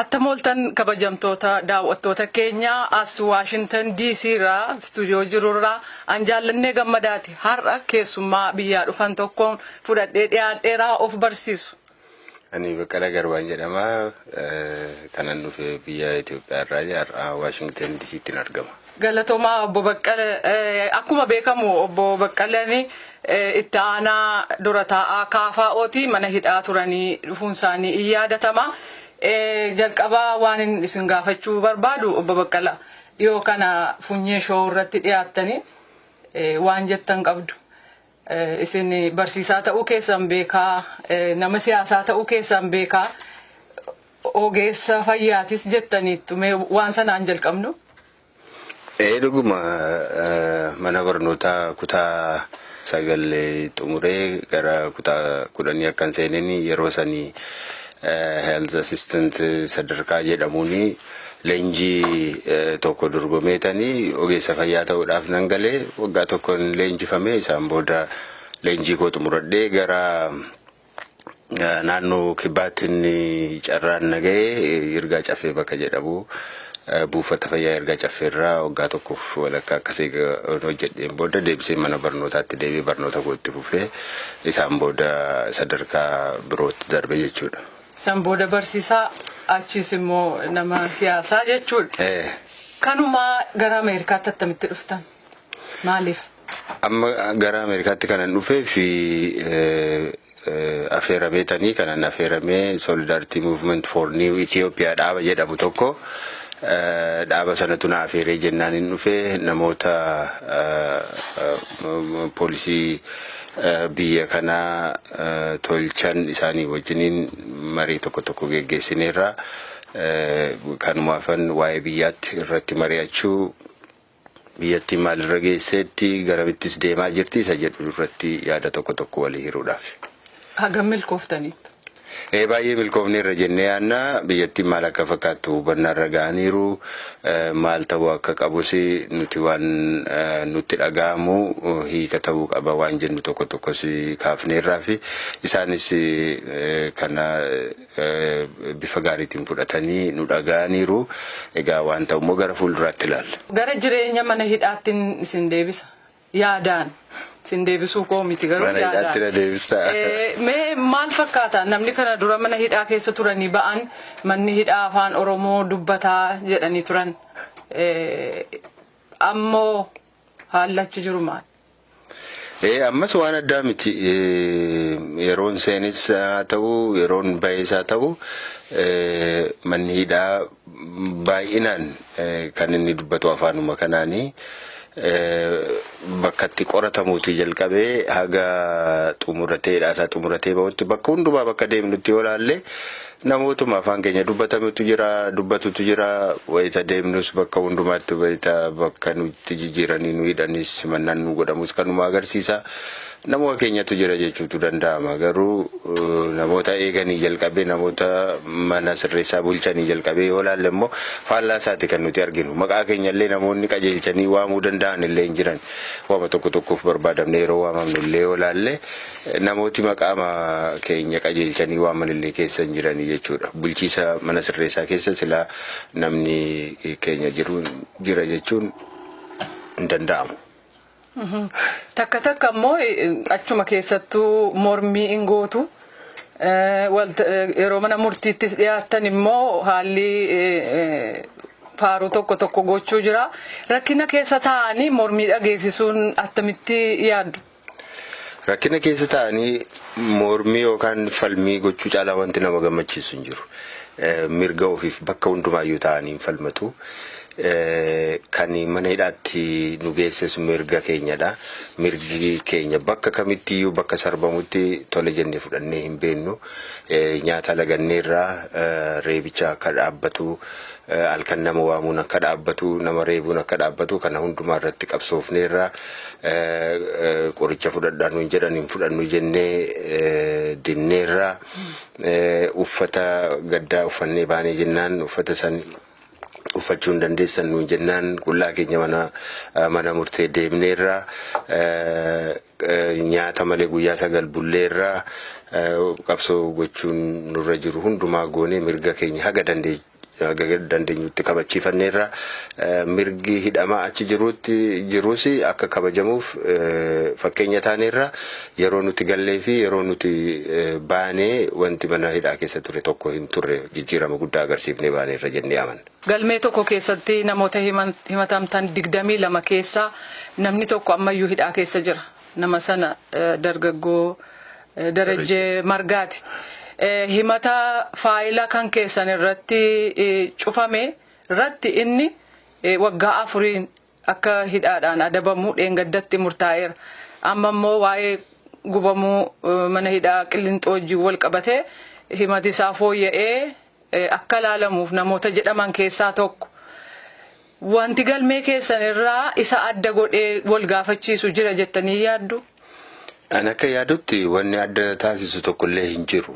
Attamoltan kabajamtoota daawwattoota keenya as Washington DC irraa stuudiyoo jirurraa anjaalannee gammadaati har'a keessummaa biyyaa dhufan tokkoon fudhadhee dhiyaadheeraa of barsiisu. Ani Baqqalaa Garbaan jedhama kanan dhufe biyya Itoophiyaa irraa har'a Washington DC'tti argama. Galatoomaa obbo Baqqalee akkuma beekamu obbo Baqqaleen itti aanaa dura taa'aa KFO'ti mana hidhaa turanii dhufuun isaanii in yaadatama. Jalqabaa waan isin gaafachuu barbaadu obbo Baqqalaa dhiyoo kana funyee shoo irratti dhiyaattanii waan jettan qabdu. Isin barsiisaa ta'uu keessan beekaa nama siyaasaa ta'uu keessan beekaa ogeessa fayyaatis jettaniittu mee waan sanaan jalqabnu. Dhuguma mana barnootaa kutaa 9 xumuree gara kutaa 10 akkan seenanii yeroo sanii health assistant sadarkaa jedhamuuni leenjii tokko dorgomeetanii ogeessa fayyaa ta'uudhaaf nan galee waggaa tokkoon leenjifamee isaan booda leenjii koo xumuradhee gara naannoo Kibbaatti carraan nagahee Yirgaa Caffee bakka jedhamu buufata fayyaa Yirgaa Caffeerraa waggaa tokkoof walakkaa akkasii hojjedheen booda deebisee mana barnootaatti deebi'ee barnoota kootti fufee isaan booda sadarkaa birootti darbe jechuudha. San booda barsiisaa achis immoo nama siyaasaa jechuudha. Kanuma gara Ameerikaatti attamitti dhuftan? Maaliif? Amma gara Ameerikaatti kanan dhufee fi affeerameetanii kanan affeeramee Solidarity Movement for New Ethiopia dhaaba jedhamu tokko dhaaba sanatu na affeeree jennaan hin dhufee namoota poolisii biyya kana tolchan isaanii wajjiniin marii tokko geggeessineerra kanumaafan waa'ee biyyaatti irratti mari'achuu biyyatti maalirra geesseetti garamittis deemaa jirti isa jedhu irratti yaada tokko walii hiruudhaaf. Hagam milkooftaniitu? Baay'ee milkoofneerra jennee yaanna biyyatti maal akka fakkaattu hubannaarra ga'aniiru maal ta'uu akka qabus nuti waan nutti dhaga'amu hiika ta'uu qaba waan jennu tokkos kaafneerraa fi isaanis kana bifa gaariitiin fudhatanii nu dhaga'aniiru egaa waan ta'u immoo gara fuulduraatti ilaalla. Gara jireenya mana hidhaatti isin deebisa yaadaan. Sin deebisuu koo miti garuu yaadaan. Mee maal fakkaata namni kana dura mana hidhaa keessa turanii ba'an manni hidhaa afaan Oromoo dubbataa jedhanii turan ammoo haallachi jiru maal? Ammas waan addaa miti yeroon seenis haa ta'u yeroon ba'ees haa ta'u manni hidhaa baay'inaan kan inni dubbatu afaanuma kanaanii. Bakkatti qoratamuutii jalqabee haga xumurateedhaasaa xumuratee ba'utti bakka hundumaa bakka deemnutti yoo laalle namootuma afaan keenya dubbatutu jira wayita deemnus bakka hundumaatti wayita bakka nutti jijjiiranii nu hidhanis mannaan nu godhamus kanuma agarsiisa. Namoota keenyatu jira jechuutu danda'ama garuu namoota eeganii jalqabee namoota mana sirreessaa bulchanii jalqabee yoo laalle immoo faallaa isaati kan nuti arginu maqaa keenyallee namoonni qajeelchanii waamuu danda'an illee hin jiran waama tokkoof barbaadamne yeroo waamamnu illee yoo laalle namooti maqaa keenya qajeelchanii waaman illee keessa hin jiranii jechuudha bulchiisa mana sirreessaa keessa silaa namni keenya jira jechuun hin danda'amu. Takka immoo achuma keessattuu mormii hin gootu yeroo mana murtiittis dhiyaatan immoo haalli faaruu tokko gochuu jira rakkina keessa taa'anii mormii dhageessisuun attamitti yaaddu? Rakkina keessa taa'anii mormii yookaan falmii gochuu caalaa wanti nama gammachiisu hin jiru mirga ofiif bakka hundumaayyuu taa'anii hin falmatu. Kan mana hidhaatti nu geessisu mirga keenyadha. Mirgi keenya bakka kamittiyyuu bakka sarbamutti tole jennee fudhannee hin beennu. Nyaata laganneerraa reebicha akka dhaabbatu halkan nama waamuun akka dhaabbatu nama reebuun akka dhaabbatu kana hundumaa irratti qabsoofneerraa qoricha fudhadhaa nuun jedhan hin fudhannu jennee dinneerraa uffata gaddaa uffannee baanee jennaan uffata san uffachuun dandeessan nuun jennaan qullaa keenya mana murtee deemneerraa nyaata malee guyyaa 9 bulleerraa qabsoo gochuun nurra jiru hundumaa goonee mirga keenya haga dandeenyutti kabachiifanneerra mirgi hidhamaa achi jirus akka kabajamuuf fakkeenya taaneerra yeroo nuti gallee fi yeroo nuti baanee wanti mana hidhaa keessa ture tokko hin turre jijjiirama guddaa agarsiifnee baaneerra jennee amanna. Galmee tokko keessatti namoota himatamtan 22 keessaa namni tokko ammayyuu hidhaa keessa jira. Nama sana dargaggoo Darajjee Margaati. Himata faayila kan keessan irratti cufame irratti inni waggaa 4 akka hidhaadhaan adabamu dheengaddatti murtaa'eera. Amma immoo waa'ee gubamuu mana hidhaa Qillinxoo wajjin wal qabatee himati isaa fooyya'ee akka laalamuuf namoota jedhaman keessaa tokko. Wanti galmee keessan irraa isa adda godhee wal gaafachiisu jira jettanii yaaddu? An akka yaadutti wanni adda taasisu tokkollee hin jiru.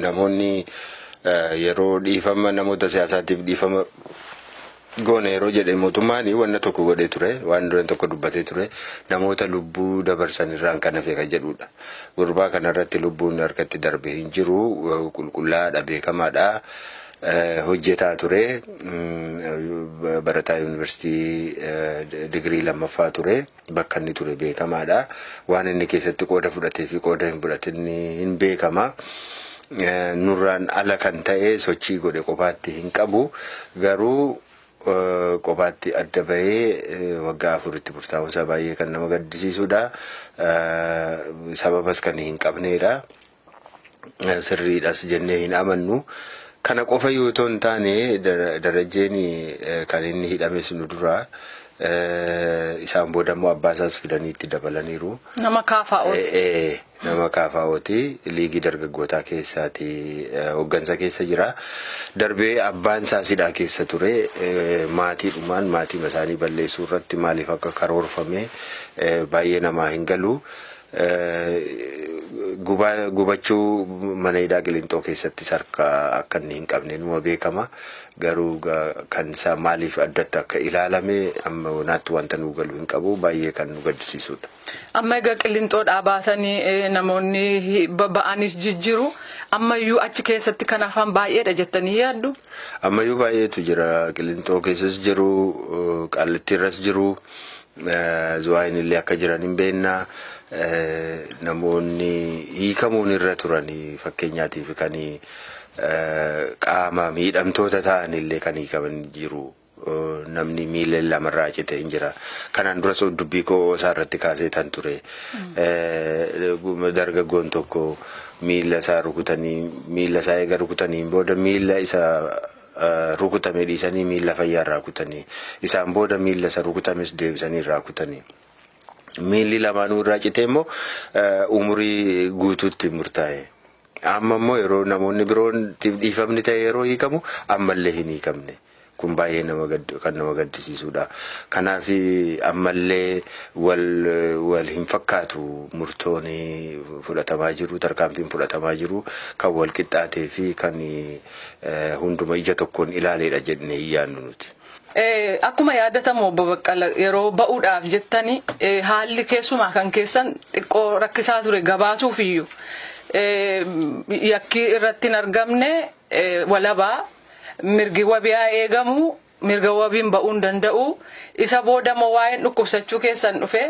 Namoonni yeroo dhiifama namoota siyaasaatiif dhiifama goone yeroo jedhe mootummaan wanna tokko godhee ture, waan dureen tokko dubbatee ture, namoota lubbuu dabarsan irraan kan hafe kan jedhudha. Gurbaa kanarratti lubbuun harkatti darbe hin jiru, qulqullaadha, beekamaadha. Hojjetaa ture, barataa yuunivarsiitii digirii lammaffaa ture, bakka inni ture beekamaadha. Waan inni keessatti qooda fudhatee fi qooda hin fudhatin hin beekama. Nurraan ala kan ta'e sochii godhe qofaatti hin qabu. Garuu qofaatti adda bahee waggaa 4 murtaa'uunsaa baay'ee kan nama gaddisiisudha. Sababas kan hin qabneedha. Sirriidhas jennee hin amannu. Kana qofa yoo ta'u hin taane Darajjeen kan inni hidhames nu dura isaan booda immoo abbaa isaas fidanii itti dabalaniiru. Nama KFO'ti. Nama KFO'ti. Liigii dargaggootaa keessaati hooggansa keessa jira. Darbee abbaan isaas hidhaa keessa ture. Maatiidhumaan maatii isaanii balleessuu irratti maaliif akka karoorfame baay'ee namaa hin galu. Gubachuu mana hidhaa Qillinxoo keessatti harka akka inni hin qabne numa beekama. Garuu kan isaa maaliif addatti akka ilaalame amma naatti wanta nu galu hin qabu, baay'ee kan nu gaddisiisudha. Amma egaa Qillinxoodhaa baatanii namoonni ba'anis jijjiiru. Ammayyuu achi keessatti kan hafan baay'eedha jettanii yaaddu? Ammayyuu baay'eetu jira. Qillinxoo keessas jiru, Qaallittiirras jiru, Zuwaayin illee akka jiran hin beekna. Namoonni hiikamuun irra turanii fakkeenyaatiif kan qaama miidhamtoota ta'an illee kan hiikaman jiru. Namni miila lamarraa cite hin jira. Kanaan duras dubbii koo isaarratti kaasee tan ture. Dargaggoon tokko miila isaa rukutanii, miila isaa eega rukutanii booda miila isaa rukutame dhiisanii miila fayyaarraa kutanii, isaan booda miila isa rukutames deebisanii irraa kutanii. Miilli lamaanuu irraa cite immoo umurii guutuutti murtaa'e. Amma immoo yeroo namoonni biroon dhiifamni ta'e yeroo hiikamu ammallee hin hiikamne. Kun baay'ee kan nama gaddisiisudha. Kanaaf ammallee wal hin fakkaatu murtoon fudhatamaa jiru, tarkaanfiin fudhatamaa jiru kan wal qixxaatee fi kan hunduma ija tokkoon ilaaleedha jennee hin yaadnu nuti. Akkuma yaadatamu obbo Baqqala yeroo ba'uudhaaf jettani haalli keessumaa kan keessan xiqqoo rakkisaa ture gabaasuuf iyyuu yakki irratti hin argamne walabaa mirgi wabiyaa eegamu mirga wabiin ba'uun danda'u isa booda moo waa'een dhukkubsachuu keessan dhufe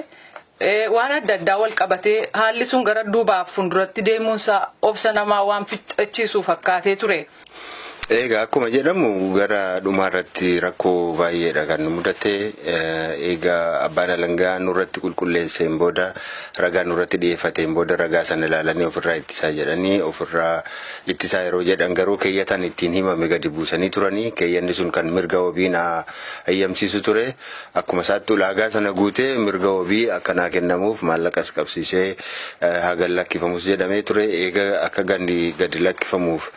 waan adda addaa wal qabatee haalli sun gara duubaaf fuulduratti deemuunsa obsa namaa waan fixachiisu fakkaatee ture. Egaa akkuma jedhamu gara dhumaarratti rakkoo baay'eedha kan nu mudate. Egaa abbaan alangaa nurratti qulqulleesseen booda ragaa nurratti dhiyeeffateen booda ragaa sana ilaalanii ofirraa ittisaa jedhanii ofirraa ittisaa yeroo jedhan garuu keeyyatan ittiin himame gadi buusanii turanii. Keeyyanni sun kan mirga wabiin hayyamsiisu ture. Akkuma isaatti ulaagaa sana guutee mirga wabii akkanaa kennamuuf maallaqas qabsiisee hagan lakkifamus jedhamee ture. Egaa akka gadi lakkifamuuf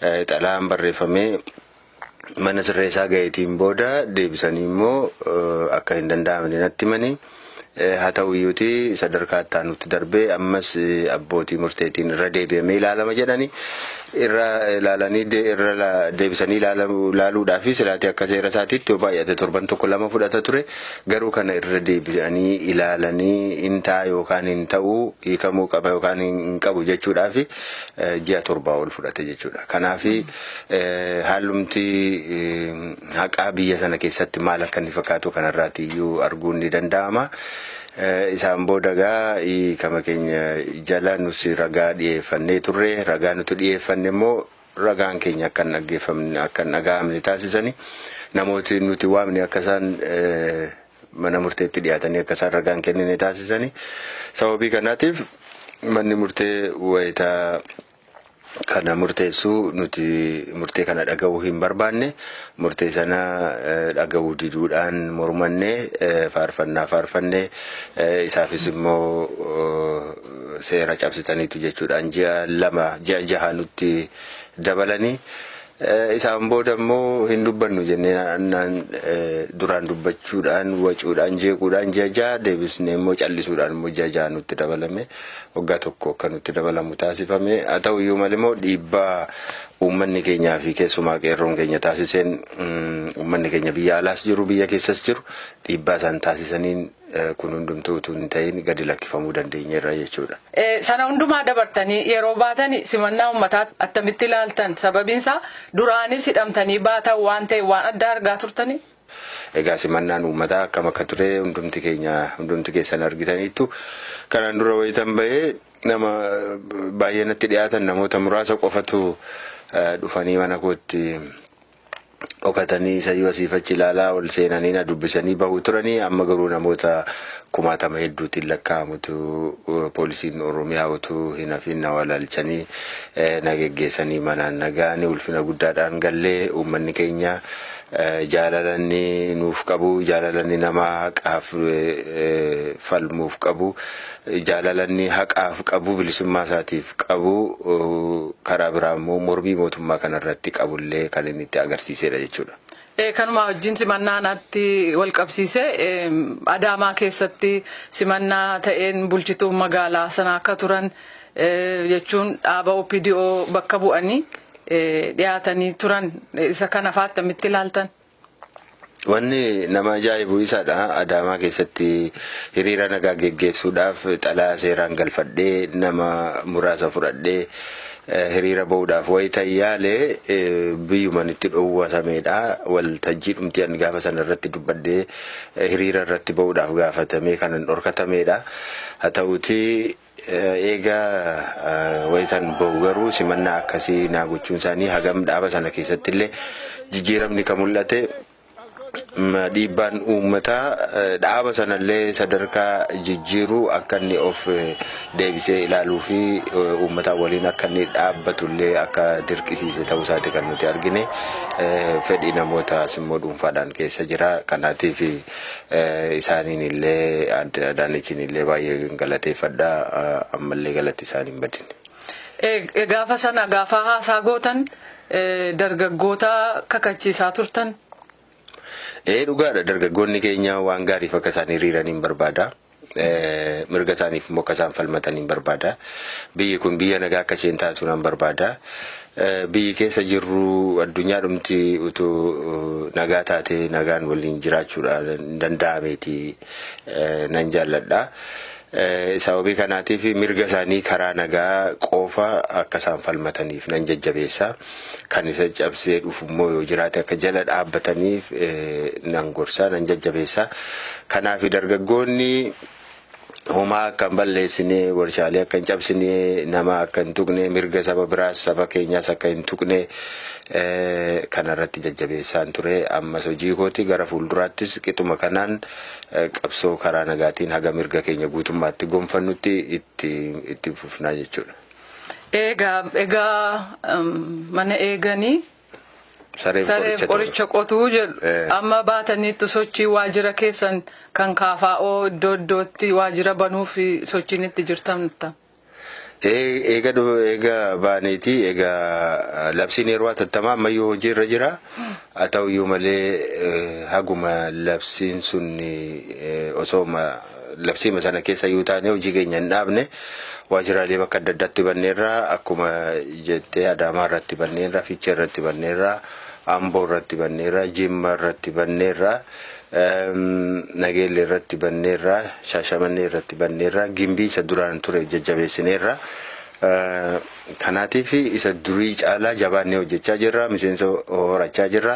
xalaan barreeffamee mana sirreessaa gaheetiin booda deebisanii immoo akka hin danda'amne natti himanii. Haa ta'u iyyuutii sadarkaa itti aanutti darbee ammas abbootii murteetiin irra deebi'amee ilaalama jedhanii. irra ilaalanii irra deebisanii ilaaluudhaaf silaati akka seera isaatiitti baay'ate torban tokko lama fudhata ture garuu kana irra deebisanii ilaalanii intaa yookaan hin ta'u hiikamuu qaba yookaan hin qabu jechuudhaaf ji'a torbaa ol fudhate jechuudha. Kanaaf haalumti haqaa biyya sana keessatti maal akka inni fakkaatu kanarraati iyyuu arguun ni danda'ama. Isaan boodagaa kama keenya jala nuti ragaa dhiyeeffannee turre ragaa nuti dhiyeeffanne immoo ragaan keenya akka dhaggeeffamne akka dhaga'amne taasisanii namooti nuti waamne akka isaan mana murteetti dhiyaatanii akka isaan ragaan kennine taasisanii sababii kanaatiif manni murtee wayitaa kana murteessu nuti murtee kana dhaga'uu hin barbaanne murtee sana dhaga'uu diduudhaan mormanne faarfanne isaafis immoo seera cabsitaniitu jechuudhaan ji'a jaha nutti dabalanii isaan booda immoo hin dubbannu jennee duraan dubbachuudhaan wacuudhaan jeequudhaan ji'a jaha deebisnee immoo callisuudhaan immoo ji'a jaha nutti dabalame waggaa tokko akka nutti dabalamu taasifame haa ta'u iyyuu malee immoo dhiibbaa uummanni keenyaa fi keessumaa qeerroon keenya taasiseen uummanni keenya biyya alaas jiru biyya keessas jiru dhiibbaa isaan taasisaniin kun hundumtuu utuu hin ta'in gadi lakkifamuu dandeenyeerra jechuudha. Sana hundumaa dabartanii yeroo baatanii simannaa uummataa attamitti ilaaltan sababiinsaa duraanis hidhamtanii baatan waan ta'e waan adda argaa turtanii? Egaa simannaan uummataa akkam akka ture hundumti keessan argitaniittu kanaan dura wayitan bahee nama baay'ee natti dhiyaatan namoota muraasa qofatu dhufanii mana kootti dhokatanii sayyoo asiifachi ilaalaa ol seenanii na dubbisanii bahuu turanii amma garuu namoota 60 hedduutiin lakkaa'amutu poolisiin Oromiyaa utuu hin hafin na walaalchanii na geggeessanii manaan nagaanii ulfina guddaadhaan gallee uummanni keenya jaalalanni nuuf qabu jaalalanni nama haqaaf falmuuf qabu jaalalanni haqaaf qabu bilisummaa isaatiif qabu karaa biraa immoo morbii mootummaa kanarratti qabullee kan inni itti agarsiisedha jechuudha. Kanuma wajjin simannaatti wal qabsiise Adaamaa keessatti simannaa ta'een bulchituun magaalaa sana akka turan jechuun dhaaba OPDO bakka bu'anii dhiyaatanii turan isa kana attamitti ilaaltan? Wanni nama ajaa'ibu isaadha. Adaamaa keessatti hiriira nagaa geggeessuudhaaf xalaa seeraan galfadhee nama muraasa fudhadhee hiriira bahuudhaaf wayita yaalee biyyuman itti dhoowwatamedha. Waltajjii dhumti an gaafa sana irratti dubbadhee hiriira irratti bahuudhaaf gaafatamee kanan dhorkatamedha. Haa ta'uutii egaa wayitan bahu garuu simannaa akkasii naa gochuun isaanii hagam dhaaba sana keessatti illee jijjiiramni kan mul'ate dhiibbaan uummataa dhaaba sanallee sadarkaa jijjiiruu akka inni of deebisee ilaaluu fi uummataa waliin akka inni dhaabbatullee akka dirqisiise ta'uu isaati kan nuti argine fedhii namoota immoo dhuunfaadhaan keessa jira kanaatiif isaaniin illee Adaanechiin illee baay'ee galateeffadha ammallee galatti isaaniin badine. Gaafa sana gaafa haasaa gootan dargaggoota kakachiisaa turtan? Dhugaadha dargaggoonni keenya waan gaariif akka isaan hiriiraniin barbaada. Mirga isaaniif immoo akka isaan falmataniin barbaada. Biyyi kun biyya nagaa akka isheen taatu nan barbaada. Biyyi keessa jirru addunyaa dhumti utuu nagaa taate nagaan waliin jiraachuudhaan danda'ameeti nan jaalladha. Sababii kanaatiif mirga isaanii karaa nagaa qofa akka isaan falmataniif nan jajjabeessa. Kan isa cabsee dhufu immoo yoo jiraate akka jala dhaabbataniif nan gorsa nan jajjabeessa. Kanaaf dargaggoonni homaa akka hin balleessine warshaalee akka hin cabsine nama akka hin tuqne mirga saba biraas saba keenyaas akka hin tuqne kanarratti jajjabeessaan ture ammas hojii kooti gara fuulduraattis qixuma kanaan qabsoo karaa nagaatiin haga mirga keenya guutummaatti gonfannutti itti fufnaa jechuudha. Egaa mana eeganii saree qoricha qotuu jedhu amma baataniitti sochii waajjira keessan kan KFO iddoo iddootti waajjira banuu fi sochiin itti jirtanidha. Eega baaneeti eega labsiin yeroo atattamaa ammayyuu hojiirra jira. Haa ta'u iyyuu malee haguma labsiin sun osooma labsiima sana keessa yoo taane hojii keenya hin dhaabne waajjiraalee bakka adda addaatti banneerra akkuma jettee Adaamaa irratti banneerra Fiichee irratti banneerra Amboo irratti banneerra Jimma irratti banneerra Nageellee irratti banneerra Shaashamannee irratti banneerra Gimbii isa duraan ture jajjabeessineerra. Kanaatiif isa durii caalaa jabaannee hojjechaa jirra miseensa horachaa jirra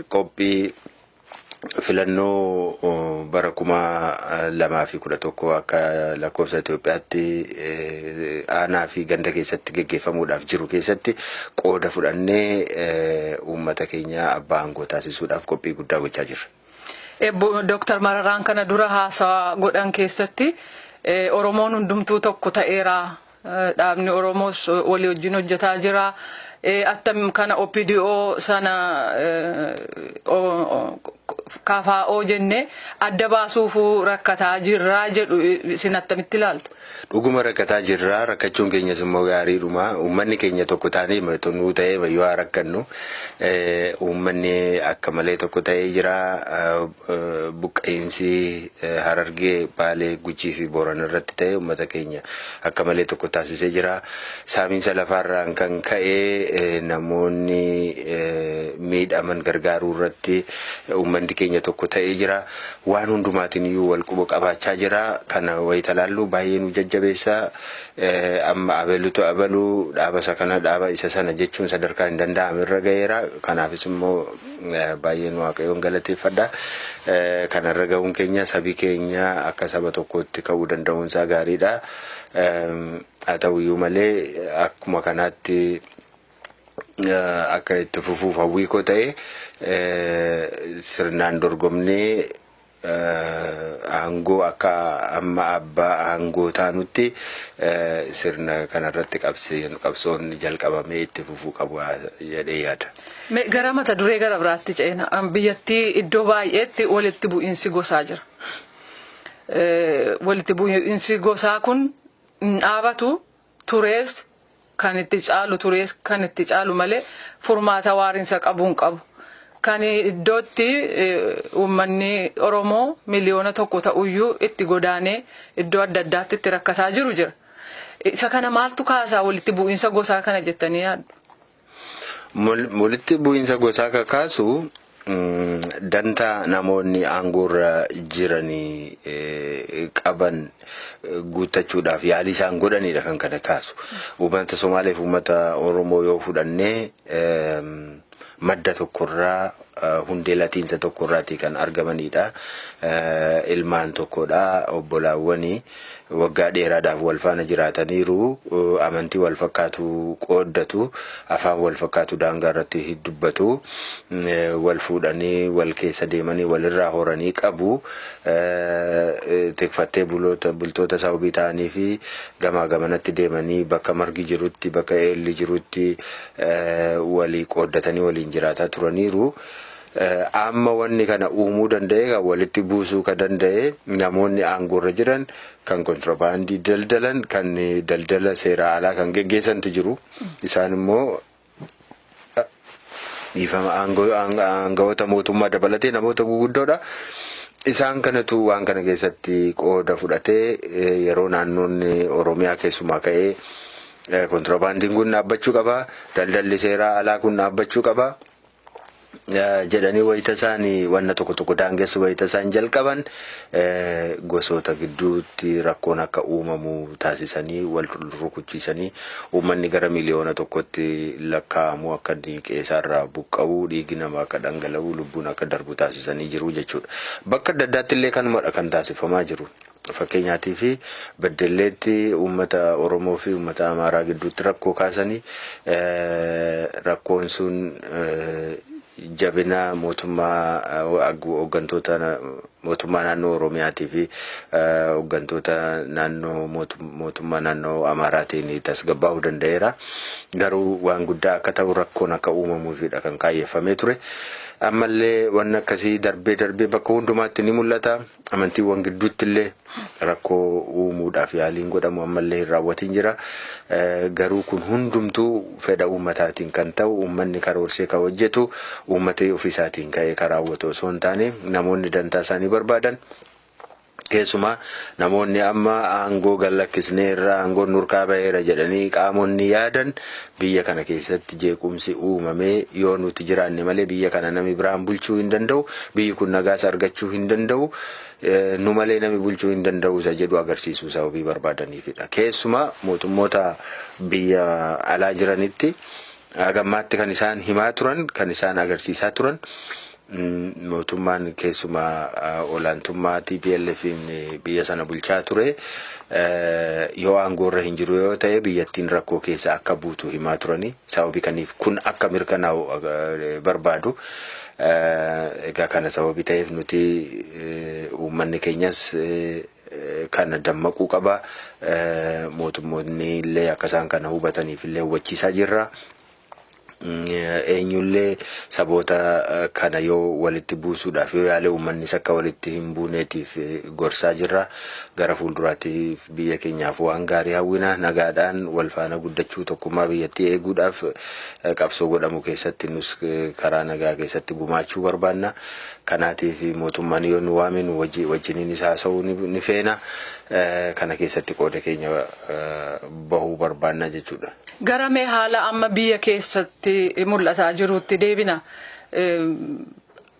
qophii filannoo bara 2011 akka lakkoofsa Itoophiyaatti aanaa fi ganda keessatti geggeeffamuudhaaf jiru keessatti qooda fudhannee uummata keenya abbaa aangoo taasisuudhaaf qophii guddaa gochaa jirra. Dr. Mararaan kana dura haasaa godhan keessatti Oromoon hundumtuu tokko ta'eera. Dhaabni Oromoos walii wajjin hojjetaa jira. Attam kana OPDO sana KFO jenne adda baasuuf rakkataa jirra jedhu isin attamitti ilaaltu? Dhuguma rakkataa jirra. Rakkachuun keenyas immoo gaariidhuma. Uummanni keenya tokko taanee nuu ta'ee yoo rakkannu uummanni akka malee tokko ta'ee jira. Buqqeensi Harargee, Baalee, Gujii fi Booran irratti ta'ee uummata keenya akka malee tokko taasisee jira. Saamiinsa lafaarraan kan ka'ee namoonni miidhaman gargaaruu irratti uummanni keenya tokko ta'ee jira. Waan hundumaatiin iyyuu wal quba qabaachaa jira. Kana wayita laallu baay'ee nu jajjabeessa. Amma abeelutu abaluu dhaaba isa kana dhaaba isa sana jechuun sadarkaa hin danda'amne irra ga'eera. Kanaafis immoo baay'ee nu Waaqayyoon galateeffadha. Kanarra ga'uun keenya sabi keenya akka saba tokkotti ka'uu danda'uunsaa gaariidha. Haa ta'uyyuu malee akkuma kanaatti akka itti fufuuf hawwii koo ta'e sirnaan dorgomnee aangoo akka amma abbaa aangoo taanutti sirna kanarratti qabsoon jalqabamee itti fufuu qabu jedhee yaada. Gara mata duree gara biraatti ceena. Biyyattii iddoo baay'eetti walitti bu'iinsi gosaa jira. Walitti bu'iinsi gosaa kun dhaabatu turees kan itti caalu malee furmaata waariinsa qabuun qabu. Kan iddootti uummanni Oromoo miliyoona tokko ta'uyyuu itti godaanee iddoo adda addaatti itti rakkataa jira. Isa kana maaltu kaasaa walitti bu'iinsa gosaa kana jettanii yaaddu? Walitti bu'iinsa gosaa kakaasu dantaa namoonni aangoorra jiranii qaban guuttachuudhaaf yaalii isaan godhanidha kan kana kaasu. Uummata Somaalee fi uummata Oromoo yoo fudhannee madda tokkorraa hundee latiinsa tokkorraatii kan argamanidha. Ilmaan tokkodha obbolaawwanii waggaa dheeraadhaaf wal faana jiraataniiru amantii wal fakkaatu qooddatu afaan wal fakkaatu daangaa irratti dubbatu wal fuudhanii wal keessa deemanii walirraa horanii qabu. Tikfattee bultoota sababii ta'anii fi gamaa gamanatti deemanii bakka margi jirutti bakka eelli jirutti walii qooddatanii waliin jiraataa turaniiru. Amma wanni kana uumuu danda'e walitti buusuu ka danda'e namoonni aangoorra jiran kan kontrabaandii daldalan kan daldala seera alaa kan geggeessantu jiru. Isaan immoo dhiifama aangawoota mootummaa dabalatee namoota guguddoodha. Isaan kanatu waan kana keessatti qooda fudhatee yeroo naannoonni Oromiyaa keessumaa ka'ee kontrabaandiin kun dhaabbachuu qaba, daldalli seera alaa kun dhaabbachuu qaba jedhanii wayita isaanii wanna tokko daangessu wayita isaan jalqaban gosoota gidduutti rakkoon akka uumamu taasisanii wal rukuchiisanii uummanni gara miliyoona tokkotti lakkaa'amu akka qe'eerraa buqqa'uu dhiigi namaa akka dhangala'u lubbuun akka darbu taasisanii jiru jechuudha. Bakka adda addaatti illee kanumadha kan taasifamaa jiru. Fakkeenyaatii fi Beddelleetti uummata Oromoo fi uummata Amaaraa gidduutti rakkoo kaasanii rakkoon sun jabina mootummaa hooggantoota mootummaa naannoo Oromiyaatii fi hooggantoota naannoo mootummaa naannoo Amaaraatiin tasgabbaa'uu danda'eera. Garuu waan guddaa akka ta'u rakkoon akka uumamuufidha kan kaayyeffamee ture. Ammallee waan akkasii darbee bakka hundumaatti ni mul'ata. Amantiiwwan gidduutti illee rakkoo uumuudhaaf yaaliin godhamu ammallee hin raawwatiin jira. Garuu kun hundumtuu fedha uummataatiin kan ta'u uummanni karoorsee kan hojjetu uummatee ofiisaatiin ka'ee kan raawwatu osoo hin taane namoonni dantaa isaanii barbaadan Keessumaa namoonni amma aangoo gallakkisneerra aangoo nurkaa baheera jedhanii qaamonni yaadan biyya kana keessatti jeequmsi uumamee yoo nuti jiraanne malee biyya kana nami biraan bulchuu hin danda'u, biyyi kun nagaas argachuu hin danda'u, nu malee nami bulchuu hin danda'u isa jedhu agarsiisuu sababii barbaadaniifidha. Keessumaa mootummoota biyya alaa jiranitti hagammaatti kan isaan himaa turan, kan isaan agarsiisaa turan mootummaan keessumaa olaantummaa TPLFin biyya sana bulchaa ture yoo aangoorra hin jiru yoo ta'e biyyattiin rakkoo keessa akka buutu himaa turani. Sababii kaniif kun akka mirkanaa'u barbaadu. Egaa kana sababii ta'eef nuti uummanni keenyas kana dammaquu qaba. Mootummoonni illee akka isaan kana hubataniif illee hubachiisaa jirra. Eenyullee saboota kana yoo walitti buusuudhaaf yoo yaale uummannis akka walitti hin buuneetiif gorsaa jirra. Gara fuulduraatiif biyya keenyaaf waan gaarii hawwina, nagaadhaan wal faana guddachuu tokkummaa biyyattii eeguudhaaf qabsoo godhamu keessatti nus karaa nagaa keessatti gumaachuu barbaanna. Kanaatiif mootummaan yoo nu waame nu wajjiniin isaa haasa'uu ni feena. Kana keessatti qooda keenya bahuu barbaanna jechuudha. Gara mee haala amma biyya keessatti mul'ataa jirutti deebina.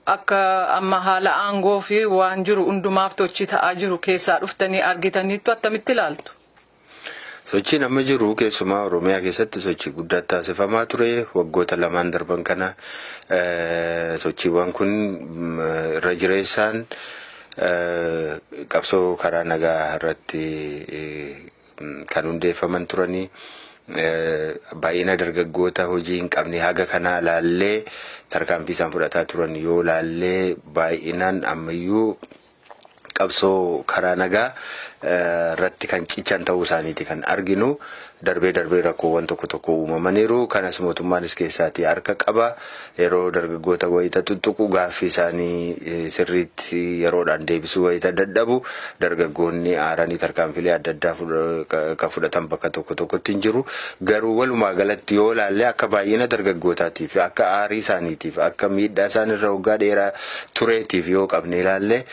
Akka amma haala aangoo fi waan jiru hundumaaf tochi ta'aa jiru keessaa dhuftanii argitaniittu attamitti ilaaltu? Sochiin amma jiru keessumaa Oromiyaa keessatti sochii guddaa taasifamaa ture. Waggoota lamaan darban kana sochiiwwan kun irra jireessaan qabsoo karaa nagaa irratti kan hundeeffaman turanii. Baay'ina dargaggoota hojii hin qabne haga kanaa laallee tarkaanfii isaan fudhataa turan yoo laallee baay'inaan ammayyuu qabsoo karaa nagaa irratti kan cichan ta'uu isaaniiti kan arginu. Darbee rakkoowwan tokko uumamaniiru. Kanas mootummaanis keessaatii harka qaba. Yeroo dargaggoota wayita tuttuqu gaaffii isaanii sirriitti yeroodhaan deebisuu wayita dadhabu dargaggoonni aaranii tarkaanfilee adda addaa kan fudhatan bakka tokkotti hin jiru. Garuu walumaa galatti yoo laallee akka baay'ina dargaggootaatiif akka aarii isaaniitiif akka miidhaa isaanirra waggaa dheeraa tureetiif yoo qabne laallee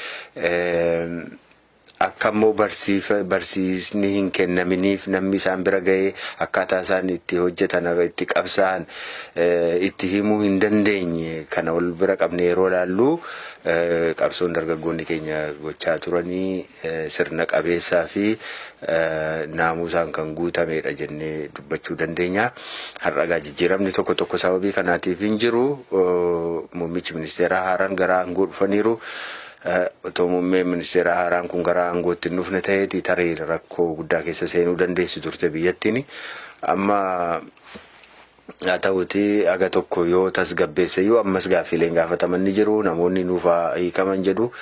akka immoo barsiisni hin kennaminiif namni isaan bira ga'ee akkaataa isaan itti hojjetan itti qabsa'an itti himuu hin dandeenye kana wal bira qabne yeroo laallu qabsoon dargaggoonni keenya gochaa turanii sirna qabeessaa fi naamusaan kan guutamedha jennee dubbachuu dandeenya. Har'a jijjiiramni tokko sababii kanaatiif hin jiru. Muummichi ministeeraa haaraan gara aangoo dhufaniiru. Otoo muummee ministeera haaraan kun gara aangootti hin dhufne ta'eeti tarii rakkoo guddaa keessa seenuu dandeessi turte biyyattiin. Amma haa ta'uti aga tokko yoo tasgabbeesse yoo ammas gaaffiileen gaafataman ni jiru. Namoonni nuufaa hiikaman jedhu.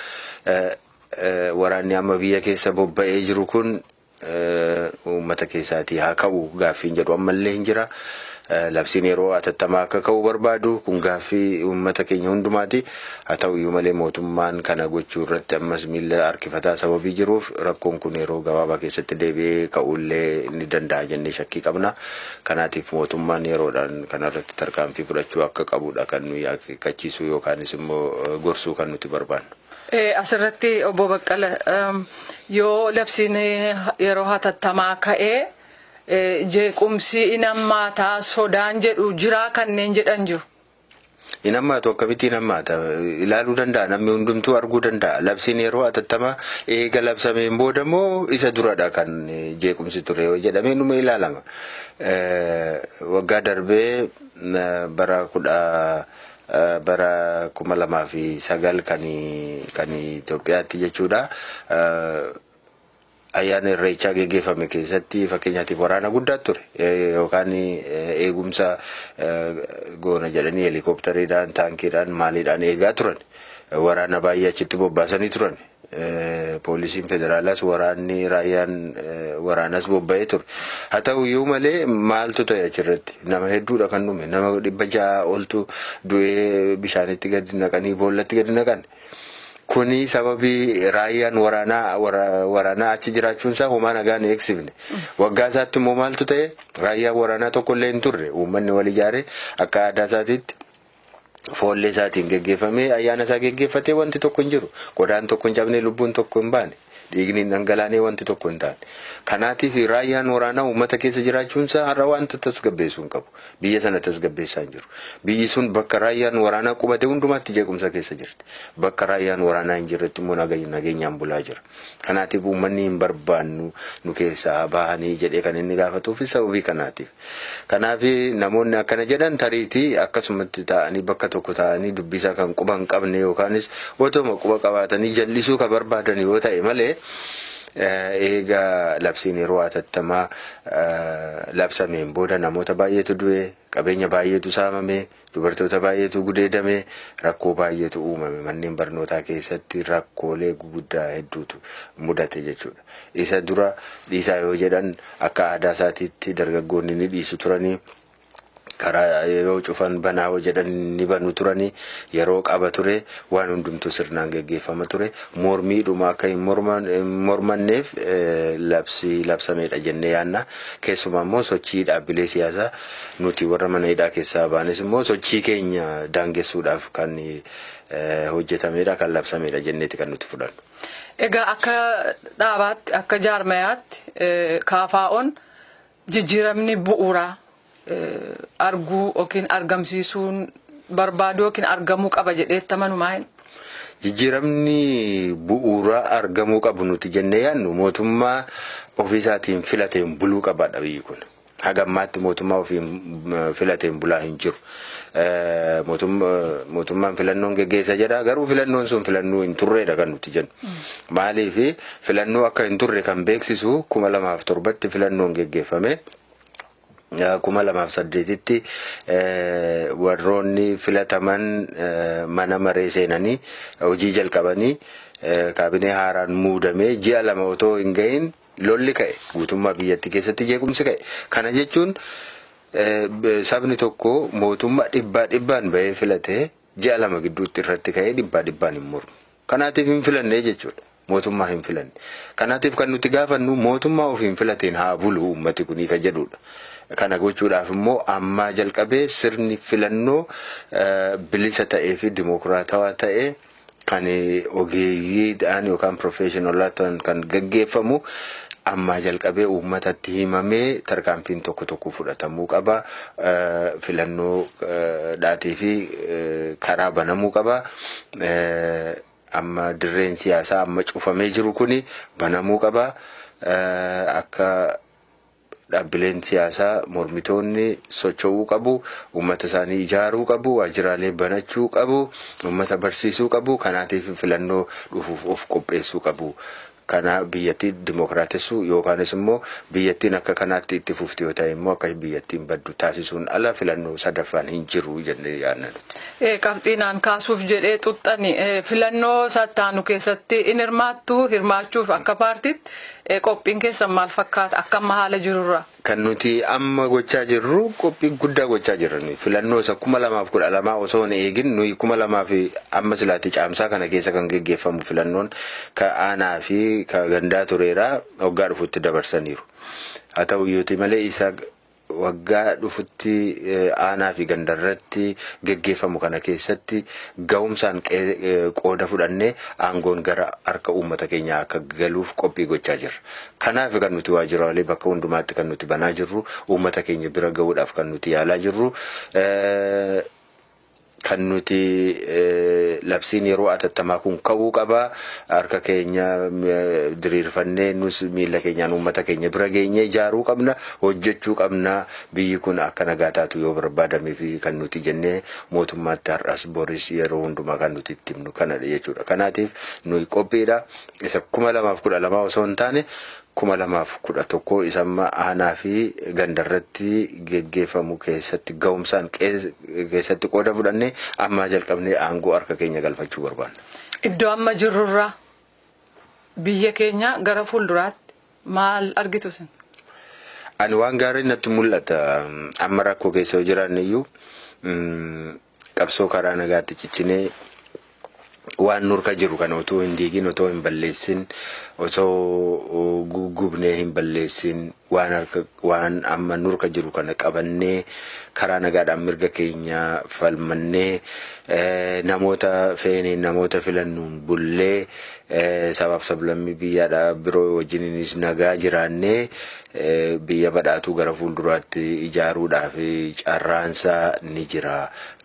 Waraanni amma biyya keessa bobba'ee jiru kun uummata keessaatii haa ka'u gaaffiin jedhu ammallee hin jira. Labsiin yeroo atattamaa akka ka'u barbaadu kun gaaffii uummata keenya hundumaati. Haa ta'uyyuu malee mootummaan kana gochuu irratti ammas miila harkifataa sababii jiruuf rakkoon kun yeroo gabaabaa keessatti deebi'ee ka'uullee ni danda'a jennee shakkii qabna. Kanaatiif mootummaan yeroodhaan kanarratti tarkaanfii fudhachuu akka qabudha kan nuyi akeekkachiisu yookaanis immoo gorsuu kan nuti barbaannu. Asirratti obbo Baqqala yoo labsiin yeroo hatattamaa ka'ee jeequmsi inammaataa sodaan jedhu jiraa kanneen jedhan jiru. Inammaatu akkamitti inammaata ilaaluu danda'a namni hundumtuu arguu danda'a. Labsiin yeroo hatattamaa eega labsameen booda moo isa duradha kan jeequmsi ture yoo jedhamee numa ilaalama. Waggaa darbee bara 2009 kan Itoophiyaatti jechuudha. Ayyaana irreechaa geggeeffame keessatti fakkeenyaatiif waraana guddaa ture yookaan eegumsa goona jedhanii helikooppitariidhaan taankiidhaan maaliidhaan eegaa turan. Waraana baay'ee achitti bobbaasanii turan. Poolisiin federaalaas waraanni raayyaan waraanas bobba'ee ture. Haa ta'uyyuu malee maaltu ta'e achirratti nama hedduudha kan dhume nama 600 oltu du'ee bishaanitti gadi naqanii boollatti gadi naqan. Kuni sababii raayyaan waraanaa achi jiraachuun isaa homaa nagaan eegsifne. Waggaa isaatti immoo maaltu ta'e raayyaan waraanaa tokkollee hin turre. Uummanni wal ijaaree akka aadaa isaatiitti foollee isaatiin geggeeffamee ayyaana isaa geggeeffatee wanti tokko hin jiru. Qodaan tokko hin cabne lubbuun tokko hin baane. dhiigni dhangalaanee wanti tokko hin taane. Kanaatiif raayyaan waraanaa uummata keessa jiraachuunsaa har'a wanta tasgabbeessuu hin qabu. Biyya sana tasgabbeessaa hin jiru. Biyyi sun bakka raayyaan waraanaa qubate hundumaatti jeequmsa keessa jirti. Bakka raayyaan waraanaa hin jirretti immoo nageenyaan bulaa jira. Kanaatiif uummanni hin barbaannu nu keessaa bahanii jedhee kan inni gaafatuuf sababii kanaatiif. Kanaaf namoonni akkana jedhan tariitii akkasumatti ta'anii bakka tokko ta'anii dubbisaa kan quba hin qabne yookaanis otoma quba qabaatanii jallisuu kan barbaadan yoo ta'e malee eega labsiin yeroo atattamaa labsameen booda namoota baay'eetu du'e, qabeenya baay'eetu saamame, dubartoota baay'eetu gudeedame, rakkoo baay'eetu uumame. Manneen barnootaa keessatti rakkoolee guguddaa hedduutu mudate jechuudha. Isa dura dhiisaa yoo jedhan akka aadaa isaatiitti dargaggoonni ni dhiisu turanii, karaa yoo cufan banaa yoo jedhan ni banu turanii, yeroo qaba ture, waan hundumtuu sirnaan gaggeeffama ture. Mormiidhuma akka hin mormanneef labsameedha jennee yaanna. Keessumaa immoo sochii dhaabbilee siyaasaa nuti warra mana hidhaa keessaa baanes immoo sochii keenya daangessuudhaaf kan hojjetameedha, kan labsameedha jenneeti kan nuti fudhannu. Egaa akka dhaabaatti akka jaarmayaatti KFO'n jijjiiramni bu'uuraa arguu yookiin argamsiisuun barbaadu yookiin argamuu qaba jedheetti amanumaa hin? Jijjiiramni bu'uuraa argamuu qabu nuti jennee yaannu mootummaa ofiisaatiin filateen buluu qabaadha biyyi kun. Hagammaatti mootummaa ofiin filateen bulaa hin jiru. Mootummaan filannoon geggeessa jedha, garuu filannoon sun filannoo hin turreedha kan nuti jennu. Maaliif filannoo akka hin turre kan beeksisu 2007tti filannoon geggeeffame. 2008tti warroonni filataman mana maree seenanii hojii jalqabanii kaabinee haaraan muudamee ji'a 2 otoo hin gahin lolli ka'e guutummaa biyyattii keessatti jeequmsi ka'e. Kana jechuun sabni tokko mootummaa dhibbaan bahee filatee ji'a 2 gidduutti irratti ka'ee dhibbaan hin mormu. Kanaatiif hin filannee jechuudha. Mootummaa hin filanne. Kanaatiif kan nuti gaafannu mootummaa ofiin filateen haa bulu uummati kunii kan jedhudha. Kana gochuudhaaf immoo ammaa jalqabee sirni filannoo bilisa ta'ee fi dimokiraatawaa ta'ee kan ogeeyyiidhaan yookaan professionalaataan kan gaggeeffamu ammaa jalqabee uummatatti himamee tarkaanfiin tokko fudhatamuu qaba. Filannoo dhaatii fi karaa banamuu qaba. Amma dirreen siyaasaa amma cufamee jiru kuni banamuu qaba. Akka dhaabbileen siyaasaa mormitoonni socho'uu qabu, uummata isaanii ijaaruu qabu, waajjiraalee banachuu qabu, uummata barsiisuu qabu. Kanaatiif filannoo dhufuuf of qopheessuu qabu. Kana biyyattii dimokiraatessuu yookaanis immoo biyyattiin akka kanaatti itti fufti yoo ta'e immoo akka biyyattiin baddu taasisuun ala filannoo sadaffaan hin jiru jennee yaadna nuti. Qabxiinaan kaasuuf jedhee xuxxani filannoo sattaanu keessatti in hirmaachuuf akka paartiitti qophiin keessan maal fakkaata akka amma haala jirurra? Kan nuti amma gochaa jirru qophii guddaa gochaa jirra. Filannoo isa 2012 osoo hin eegin nuyi 2000 amma silaatti caamsaa kana keessa kan gaggeeffamu filannoon ka aanaa fi ka gandaa tureera waggaa dhufutti dabarsaniiru. Haa ta'u iyyuu malee isa waggaa dhufutti aanaa fi gandarratti gaggeeffamu kana keessatti ga'umsaan qooda fudhannee aangoon gara harka uummata keenyaa akka galuuf qophii gochaa jirra. Kanaaf kan nuti waajjiraalee bakka hundumaatti kan nuti banaa jirru, uummata keenya bira ga'uudhaaf kan nuti yaalaa jirru. Kan nuti labsiin yeroo atattamaa kun ka'uu qaba. Harka keenya diriirfannee nus miila keenyaan uummata keenya bira geenye ijaaruu qabna, hojjechuu qabna. Biyyi kun akka nagaa taatu yoo barbaadamee fi kan nuti jennee mootummaatti har'as boris yeroo hundumaa kan nuti itti himnu kanadha jechuudha. Kanaatiif nuyi qophiidha. Isa 2012 osoo hin taane 2011 isamma aanaa fi gandarratti geggeeffamu keessatti ga'umsaan keessatti qooda fudhannee amma jalqabnee aangoo harka keenya galfachuu barbaanna. Iddoo amma jirrurraa biyya keenya gara fuulduraatti maal argitu sin? Ani waan gaarii natti mul'ata. Amma rakkoo keessa jiraanne iyyuu qabsoo karaa nagaatti ciccinee waan nurka jiru kana otoo hin diigin, otoo hin balleessin, otoo gugubnee hin balleessin waan amma nurka jiru kana qabannee karaa nagaadhaan mirga keenya falmannee namoota feeneen namoota filannuun bullee sabaaf sablammii biyyaadhaa biroo wajjininis nagaa jiraannee biyya badhaatuu gara fuulduraatti ijaaruudhaaf carraansaa ni jira.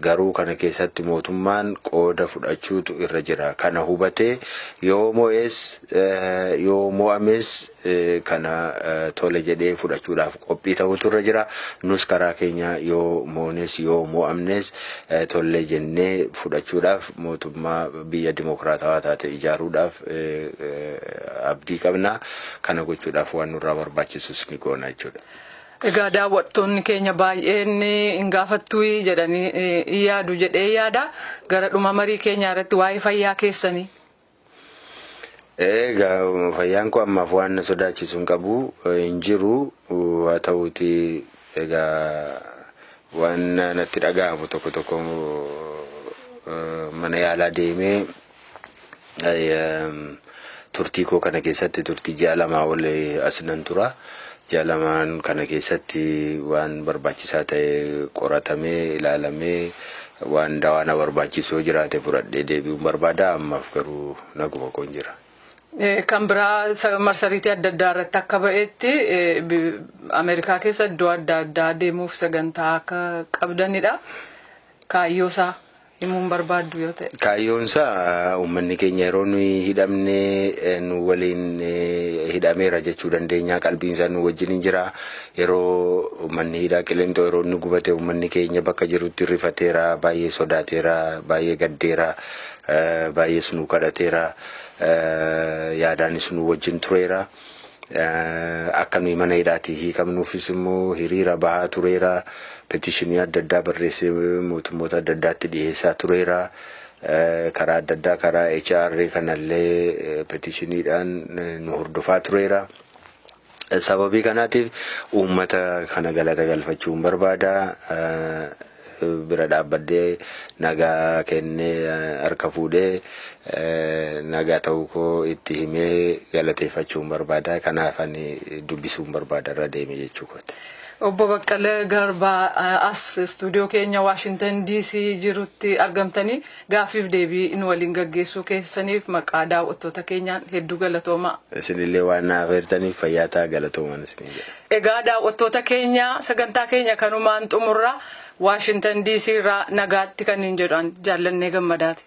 Garuu kana keessatti mootummaan qooda fudhachuutu irra jira. Kana hubatee yoo mo'ames kana tole jedhee fudhachuudhaaf qophii ta'utu irra jira. Nus karaa keenya yoo moones yoo mo'amnes tole jennee fudhachuudhaaf mootummaa biyya dimokiraatawaa taate ijaaruudhaaf abdii qabna. Kana gochuudhaaf waan nurraa barbaachisus ni goona jechuudha. Egaa daawwattoonni keenya baay'een hin gaafattuu jedhanii yaadu jedhee yaada. Gara dhuma marii keenya irratti waa'ee fayyaa keessanii. Egaa fayyaan koo ammaaf waan na sodaachisu hin qabu hin jiru. Haa ta'uuti egaa waan natti dhaga'amu tokko mana yaalaa deemee turtii koo kana keessatti turtii ji'a lamaa ol as nan tura. Ji'a lamaan kana keessatti waan barbaachisaa ta'e qoratamee ilaalamee waan dawaana barbaachisoo jiraate fudhadhee deebi'uun barbaada. Ammaaf garuu naguma koon jira. Kan biraa marsariitii adda addaa irratti akka ba'etti Ameerikaa keessa iddoo adda addaa deemuuf sagantaa akka qabdanidha. Kaayyoosaa himuun barbaaddu yoo ta'e. Kaayyoonsaa uummanni keenya yeroo nuyi hidhamne nu waliin hidhameera jechuu dandeenya. Qalbiinsaa nu wajjin jira. Yeroo manni hidhaa Qilintoo yeroo nu gubate uummanni keenya bakka jirutti rifateera, baay'ee sodaateera, baay'ee gaddeera, baay'ees nu kadhateera. Yaadaanis nu wajjin tureera. Akka nuyi mana hidhaatii hiikamnuufis immoo hiriira bahaa tureera. Petitionii adda addaa barreessee mootummoota adda addaatti dhiyeessaa tureera. Karaa adda addaa karaa HR kanallee petitioniidhaan nu hordofaa tureera. Sababii kanaatiif uummata kana galata galfachuun barbaada. Bira dhaabbadhee nagaa kennee harka fuudhee nagaa ta'uu koo itti himee galateeffachuun barbaada. Kanaaf ani dubbisuun barbaada irra deeme jechuu kooti. Obbo Baqqalee Garbaa as stuudiyoo keenya Washington DC jirutti argamtanii gaaffiif deebii nu waliin gaggeessuu keessaniif maqaa daawwattoota keenyaan hedduu galatoomaa. Isinillee waan naaf heertaniif fayyaa ta'aa galatoomaa isinii jedha. Egaa daawwattoota keenya sagantaa keenya kanumaan xumurra Washington DC irraa nagaatti kan hin jedhan Jaallannee Gammadaati.